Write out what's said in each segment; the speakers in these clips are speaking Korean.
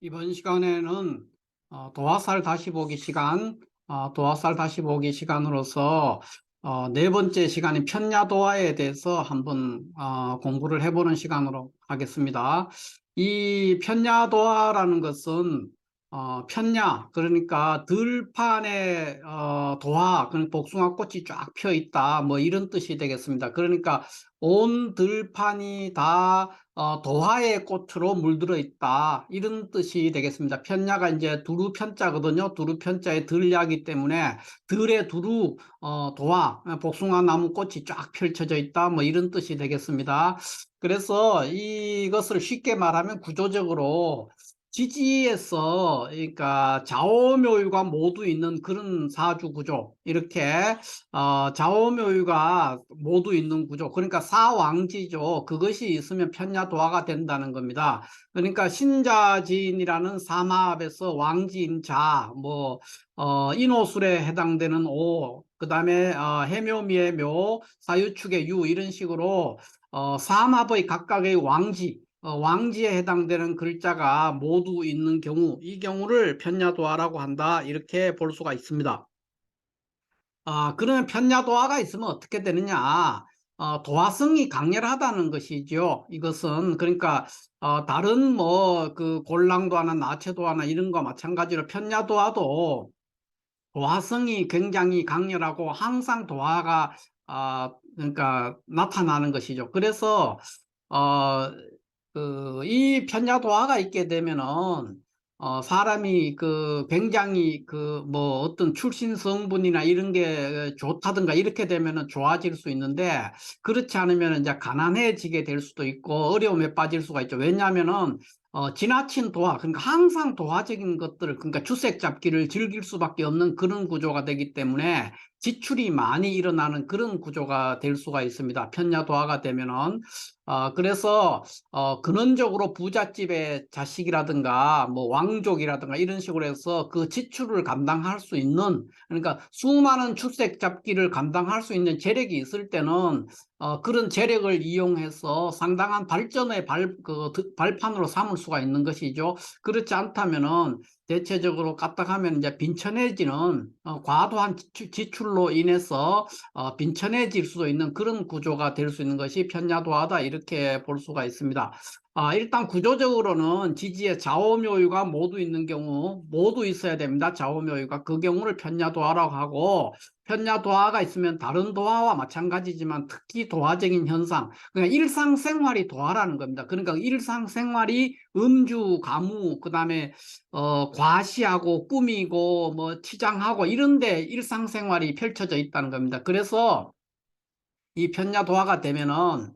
이번 시간에는 도화살 다시 보기 시간, 도화살 다시 보기 시간으로서 네 번째 시간인 편야도화에 대해서 한번 공부를 해보는 시간으로 하겠습니다. 이 편야도화라는 것은 편야, 그러니까 들판에 도화, 그러니까 복숭아꽃이 쫙 펴 있다, 뭐 이런 뜻이 되겠습니다. 그러니까 온 들판이 다 도화의 꽃으로 물들어 있다, 이런 뜻이 되겠습니다. 편야가 이제 두루 편자거든요. 두루 편자에 들야기 때문에 들에 두루 도화, 복숭아 나무 꽃이 쫙 펼쳐져 있다, 뭐 이런 뜻이 되겠습니다. 그래서 이것을 쉽게 말하면 구조적으로 지지에서, 그러니까 좌오묘유가 모두 있는 그런 사주 구조, 이렇게 좌오묘유가 모두 있는 구조, 그러니까 사왕지죠. 그것이 있으면 편야도화가 된다는 겁니다. 그러니까 신자진이라는 삼합에서 왕지인 자, 뭐 인호술에 해당되는 오, 그 다음에 해묘미의 묘, 사유축의 유, 이런 식으로 삼합의 각각의 왕지, 왕지에 해당되는 글자가 모두 있는 경우, 이 경우를 편야도화라고 한다, 이렇게 볼 수가 있습니다. 그러면 편야도화가 있으면 어떻게 되느냐? 도화성이 강렬하다는 것이죠. 이것은 그러니까 다른 뭐 그 골랑도화나 나체도화나 이런 거 마찬가지로 편야도화도 도화성이 굉장히 강렬하고 항상 도화가 그러니까 나타나는 것이죠. 그래서 어, 이 편야도화가 있게 되면은 사람이 그 굉장히 그 뭐 어떤 출신 성분이나 이런 게 좋다든가 이렇게 되면은 좋아질 수 있는데, 그렇지 않으면 이제 가난해지게 될 수도 있고 어려움에 빠질 수가 있죠. 왜냐하면은 지나친 도화, 그러니까 항상 도화적인 것들을, 그러니까 주색 잡기를 즐길 수밖에 없는 그런 구조가 되기 때문에 지출이 많이 일어나는 그런 구조가 될 수가 있습니다. 편야도화가 되면은. 그래서 근원적으로 부잣집의 자식이라든가 뭐 왕족이라든가 이런 식으로 해서 그 지출을 감당할 수 있는, 그러니까 수많은 출색 잡기를 감당할 수 있는 재력이 있을 때는 그런 재력을 이용해서 상당한 발전의 발판으로 삼을 수가 있는 것이죠. 그렇지 않다면은 대체적으로 까딱하면 이제 빈천해지는, 과도한 지출로 인해서 빈천해질 수도 있는 그런 구조가 될 수 있는 것이 편야도화다, 이렇게 볼 수가 있습니다. 일단 구조적으로는 지지에 좌오묘유가 모두 있는 경우, 모두 있어야 됩니다. 좌오묘유가. 그 경우를 편야도화라고 하고, 편야도화가 있으면 다른 도화와 마찬가지지만 특히 도화적인 현상, 그러니까 일상생활이 도화라는 겁니다. 그러니까 일상생활이 음주, 가무, 그다음에 과시하고 꾸미고 뭐 치장하고 이런데 일상생활이 펼쳐져 있다는 겁니다. 그래서 이 편야도화가 되면은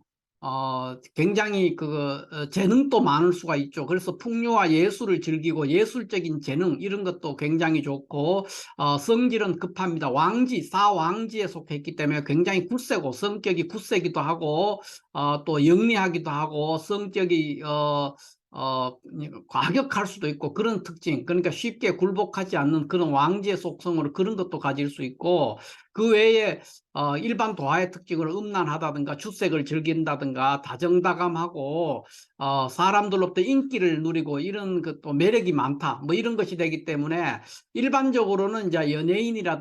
굉장히 재능도 많을 수가 있죠. 그래서 풍류와 예술을 즐기고 예술적인 재능 이런 것도 굉장히 좋고, 성질은 급합니다. 왕지, 사왕지에 속했기 때문에 굉장히 굳세고 성격이 굳세기도 하고 또 영리하기도 하고 성격이 과격할 수도 있고 그런 특징, 그러니까 쉽게 굴복하지 않는 그런 왕지의 속성으로 그런 것도 가질 수 있고, 그 외에 일반 도화의 특징으로 음란하다든가 주색을 즐긴다든가 다정다감하고 사람들로부터 인기를 누리고 이런 것도 매력이 많다, 뭐 이런 것이 되기 때문에 일반적으로는 이제 연예인이나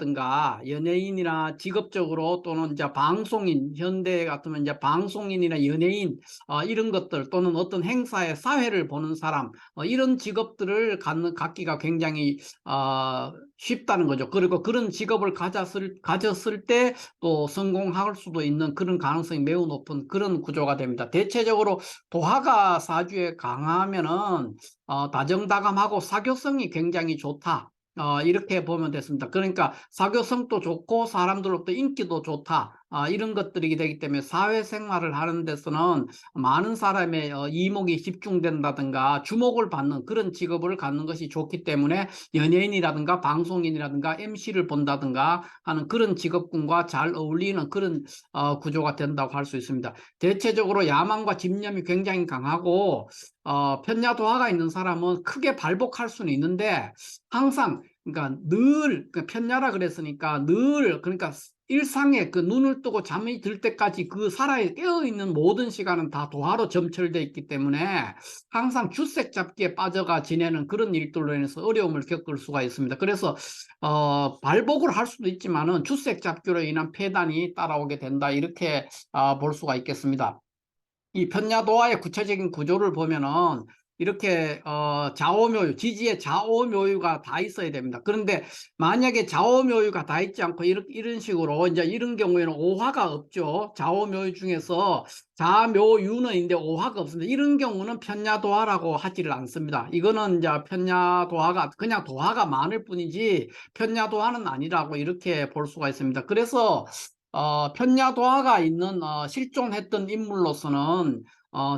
직업적으로 또는 이제 방송인, 현대 같으면 이제 방송인이나 연예인 이런 것들, 또는 어떤 행사에 사회를 보는 사람, 이런 직업들을 갖기가 굉장히 쉽다는 거죠. 그리고 그런 직업을 가졌을 때 또 성공할 수도 있는 그런 가능성이 매우 높은 그런 구조가 됩니다. 대체적으로 도화가 사주에 강하면은 다정다감하고 사교성이 굉장히 좋다, 이렇게 보면 됐습니다. 그러니까 사교성도 좋고 사람들로부터 인기도 좋다, 이런 것들이 되기 때문에 사회생활을 하는 데서는 많은 사람의 이목이 집중된다든가 주목을 받는 그런 직업을 갖는 것이 좋기 때문에 연예인이라든가 방송인이라든가 MC를 본다든가 하는 그런 직업군과 잘 어울리는 그런 구조가 된다고 할 수 있습니다. 대체적으로 야망과 집념이 굉장히 강하고 편야도화가 있는 사람은 크게 발복할 수는 있는데, 항상 그러니까 늘, 그러니까 편야라 그랬으니까 늘, 그러니까 일상에 그 눈을 뜨고 잠이 들 때까지 그 살아 깨어있는 모든 시간은 다 도화로 점철되어 있기 때문에 항상 주색 잡기에 빠져가 지내는 그런 일들로 인해서 어려움을 겪을 수가 있습니다. 그래서 발복을 할 수도 있지만은 주색 잡기로 인한 폐단이 따라오게 된다, 이렇게 볼 수가 있겠습니다. 이 편야도화의 구체적인 구조를 보면은 이렇게 좌오묘유, 지지에 좌오묘유가 다 있어야 됩니다. 그런데 만약에 좌오묘유가 다 있지 않고 이런 식으로 이제 이런 경우에는 오화가 없죠. 좌오묘유 중에서 좌묘유는 있는데 오화가 없습니다. 이런 경우는 편야도화라고 하지를 않습니다. 이거는 이제 편야도화가 그냥 도화가 많을 뿐이지 편야도화는 아니라고 이렇게 볼 수가 있습니다. 그래서 편야도화가 있는 실존했던 인물로서는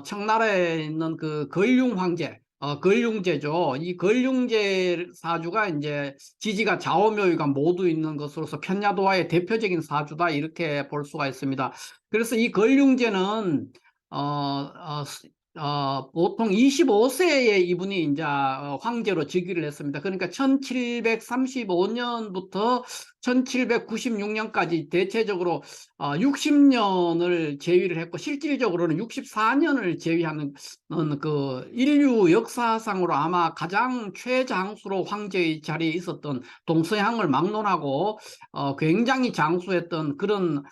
청나라에 있는 그 걸륭 황제, 걸륭제죠. 이 걸륭제 사주가 이제 지지가 좌오묘유가 모두 있는 것으로서 편야도화의 대표적인 사주다, 이렇게 볼 수가 있습니다. 그래서 이 걸륭제는 보통 25세에 이분이 이제 황제로 즉위를 했습니다. 그러니까 1735년부터 1796년까지 대체적으로 60년을 재위를 했고, 실질적으로는 64년을 재위하는 그 인류 역사상으로 아마 가장 최장수로 황제의 자리에 있었던, 동서양을 막론하고 굉장히 장수했던 그런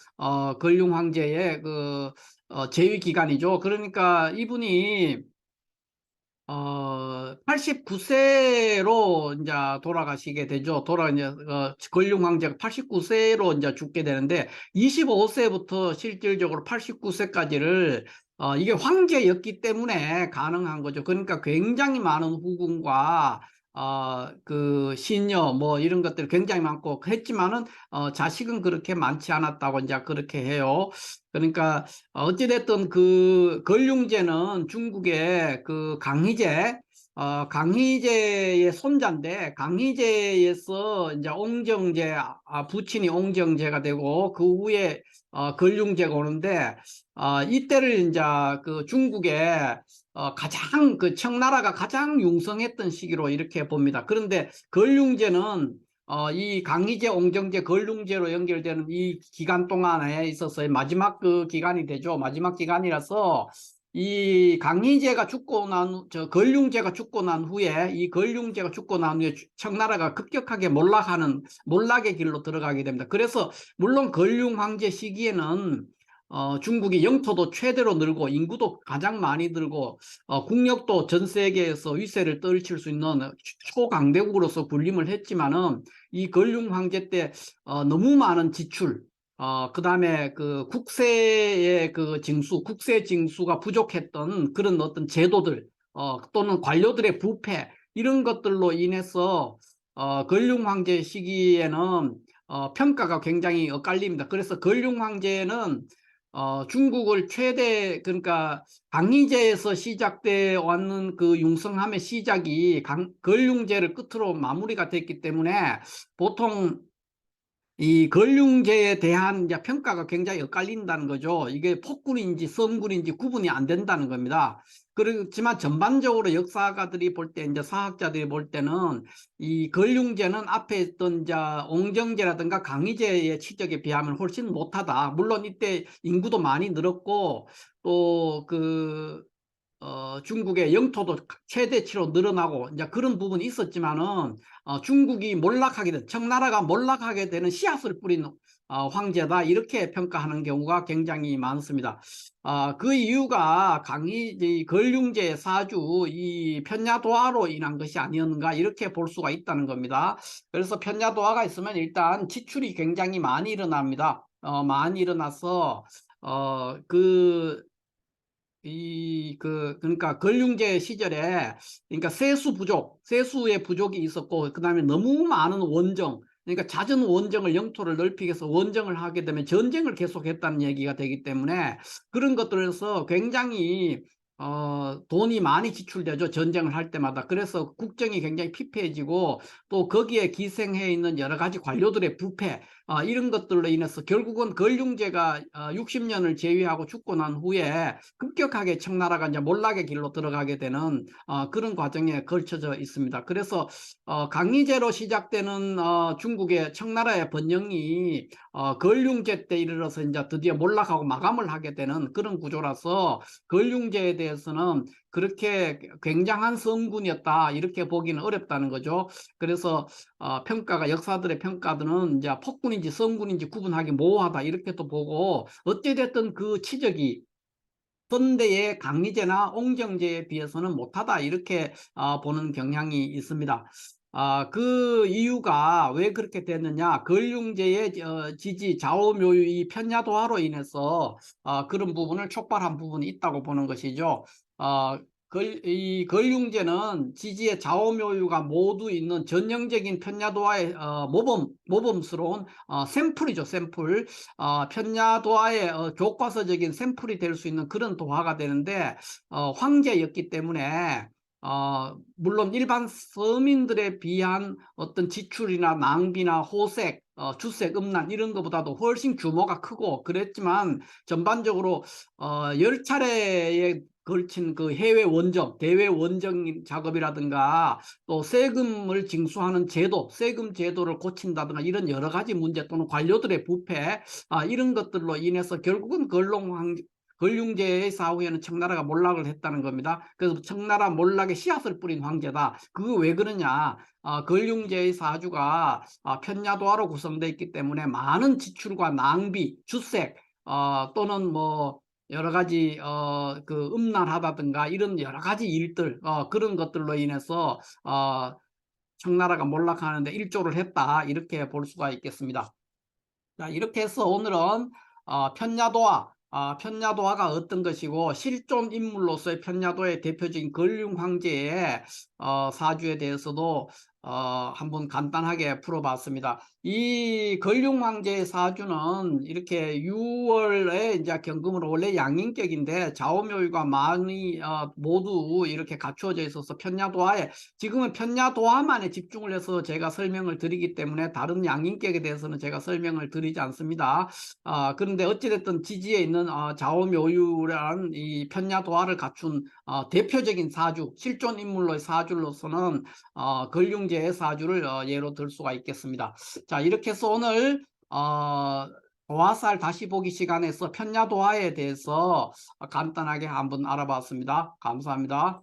걸륭 황제의 그 재위 기간이죠. 그러니까 이분이 89세로 이제 돌아가시게 되죠. 이제 걸륭 황제가 89세로 이제 죽게 되는데, 25세부터 실질적으로 89세까지를 이게 황제였기 때문에 가능한 거죠. 그러니까 굉장히 많은 후궁과 그 시녀 뭐 이런 것들 굉장히 많고 했지만은 자식은 그렇게 많지 않았다고 이제 그렇게 해요. 그러니까 어찌됐든 그 걸륭제는 중국의 그 강희제, 강희제의 손자인데, 강희제에서 이제 옹정제, 부친이 옹정제가 되고 그 후에 걸륭제가 오는데, 이때를 이제 그 중국의 가장 그 청나라가 가장 융성했던 시기로 이렇게 봅니다. 그런데 걸륭제는 이 강희제, 옹정제, 걸륭제로 연결되는 이 기간 동안에 있어서 마지막 그 기간이 되죠. 마지막 기간이라서 이 강희제가 죽고 걸륭제가 죽고 난 후에, 이 걸륭제가 죽고 난 후에 청나라가 급격하게 몰락의 길로 들어가게 됩니다. 그래서 물론 걸륭 황제 시기에는 중국이 영토도 최대로 늘고 인구도 가장 많이 늘고 국력도 전 세계에서 위세를 떨칠 수 있는 초강대국으로서 군림을 했지만은, 이 걸륭 황제 때 너무 많은 지출, 그 다음에 그 국세의 그 국세 징수가 부족했던 그런 어떤 제도들, 또는 관료들의 부패, 이런 것들로 인해서 걸륭 황제 시기에는 평가가 굉장히 엇갈립니다. 그래서 걸륭 황제는 중국을 최대, 그러니까 강희제에서 시작돼 왔는 그 융성함의 시작이 걸륭제를 끝으로 마무리가 됐기 때문에 보통 이 걸륭제에 대한 이제 평가가 굉장히 엇갈린다는 거죠. 이게 폭군인지 성군인지 구분이 안 된다는 겁니다. 그렇지만 전반적으로 역사가들이 볼 때, 이제 사학자들이 볼 때는 이 걸륭제는 앞에 있던 이제 옹정제라든가 강희제의 치적에 비하면 훨씬 못하다. 물론 이때 인구도 많이 늘었고, 또그 중국의 영토도 최대치로 늘어나고 이제 그런 부분이 있었지만은 중국이 몰락하게 된, 청나라가 몰락하게 되는 씨앗을 뿌린 황제다, 이렇게 평가하는 경우가 굉장히 많습니다. 그 이유가 걸륭제 사주 이 편야도화로 인한 것이 아니었는가, 이렇게 볼 수가 있다는 겁니다. 그래서 편야도화가 있으면 일단 지출이 굉장히 많이 일어납니다. 많이 일어나서 그 그러니까 걸륭제 시절에, 그러니까 세수의 부족이 있었고, 그 다음에 너무 많은 원정, 그러니까 잦은 원정을, 영토를 넓히기 위해서 원정을 하게 되면 전쟁을 계속했다는 얘기가 되기 때문에, 그런 것들에서 굉장히 돈이 많이 지출되죠. 전쟁을 할 때마다. 그래서 국정이 굉장히 피폐해지고, 또 거기에 기생해 있는 여러 가지 관료들의 부패, 이런 것들로 인해서 결국은 걸륭제가 60년을 제위하고 죽고 난 후에 급격하게 청나라가 이제 몰락의 길로 들어가게 되는 그런 과정에 걸쳐져 있습니다. 그래서 강희제로 시작되는 중국의 청나라의 번영이 걸륭제 때 이르러서 이제 드디어 몰락하고 마감을 하게 되는 그런 구조라서 걸륭제에 대해서는 그렇게 굉장한 성군이었다 이렇게 보기는 어렵다는 거죠. 그래서 평가가 역사들의 평가들은 이제 폭군인지 성군인지 구분하기 모호하다 이렇게 또 보고 어찌됐든 그 치적이 선대의 강희제나 옹정제에 비해서는 못하다 이렇게 보는 경향이 있습니다. 그 이유가 왜 그렇게 됐느냐, 걸륭제의 지지 좌우묘유의 편야도화로 인해서 그런 부분을 촉발한 부분이 있다고 보는 것이죠. 어, 이 걸륭제는 지지의 좌우묘유가 모두 있는 전형적인 편야도화의 모범스러운 샘플이죠. 샘플. 편야도화의 교과서적인 샘플이 될 수 있는 그런 도화가 되는데 황제였기 때문에 물론 일반 서민들에 비한 어떤 지출이나 낭비나 호색, 주색, 음란 이런 것보다도 훨씬 규모가 크고 그랬지만 전반적으로 10차례에 걸친 그 해외 원정, 대외 원정 작업이라든가 또 세금을 징수하는 제도, 세금 제도를 고친다든가 이런 여러 가지 문제 또는 관료들의 부패 이런 것들로 인해서 결국은 걸륭제의 사후에는 청나라가 몰락을 했다는 겁니다. 그래서 청나라 몰락의 씨앗을 뿌린 황제다. 그거 왜 그러냐? 걸륭제의 사주가 편야도화로 구성되어 있기 때문에 많은 지출과 낭비, 주색 또는 뭐 여러 가지 그 음란하다든가 이런 여러 가지 일들 그런 것들로 인해서 청나라가 몰락하는데 일조를 했다 이렇게 볼 수가 있겠습니다. 자, 이렇게 해서 오늘은 편야도화, 편야도화가 어떤 것이고 실존 인물로서의 편야도의 대표적인 걸륭 황제의 사주에 대해서도 한번 간단하게 풀어봤습니다. 이 걸륭 황제의 사주는 이렇게 6월에 이제 경금으로 원래 양인격인데 좌우묘유가 많이 모두 이렇게 갖추어져 있어서 편야도화에 지금은 편야도화만에 집중을 해서 제가 설명을 드리기 때문에 다른 양인격에 대해서는 제가 설명을 드리지 않습니다. 그런데 어찌됐든 지지에 있는 좌우묘유라는 이 편야도화를 갖춘 대표적인 사주, 실존 인물로의 사주로서는 걸륭제의 사주를 예로 들 수가 있겠습니다. 자, 이렇게 해서 오늘 도화살 다시 보기 시간에서 편야도화에 대해서 간단하게 한번 알아봤습니다. 감사합니다.